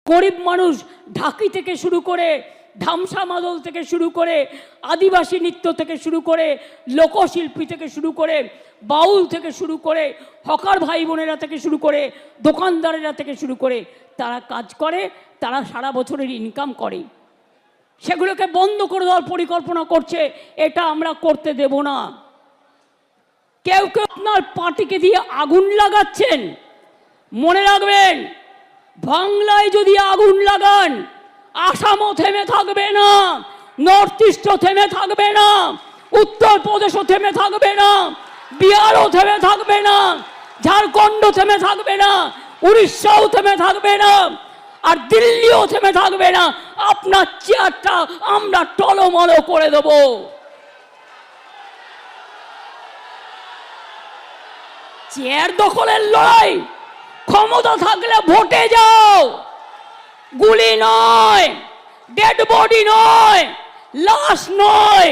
গরিব মানুষ ঢাকি থেকে শুরু করে ধামসা মাদল থেকে শুরু করে আদিবাসী নৃত্য থেকে শুরু করে লোকশিল্পী থেকে শুরু করে বাউল থেকে শুরু করে হকার ভাই বোনেরা থেকে শুরু করে দোকানদারেরা থেকে শুরু করে তারা কাজ করে, তারা সারা বছরের ইনকাম করে। সেগুলোকে বন্ধ করে দেওয়ার পরিকল্পনা করছে, এটা আমরা করতে দেব না। কেউ কেউ আপনার পার্টিকে দিয়ে আগুন লাগাচ্ছেন। মনে রাখবেন, বাংলায় যদি আগুন লাগান, আসামও থেমে থাকবে না, নর্থ ইস্টও থেমে থাকবে না, উত্তরপ্রদেশও থেমে থাকবে না, বিহারও থেমে থাকবে না, ঝাড়খণ্ডও থেমে থাকবে না, উড়িষ্যাও থেমে থাকবে না, আর দিল্লিও থেমে থাকবে না। আপনার চেয়ারটা আমরা টলমলো করে দেব। চেয়ার দখলের লড়াই, ক্ষমতা থাকলে ভোটে যাও, গুলি নয়, ডেড বডি নয়, লাশ নয়।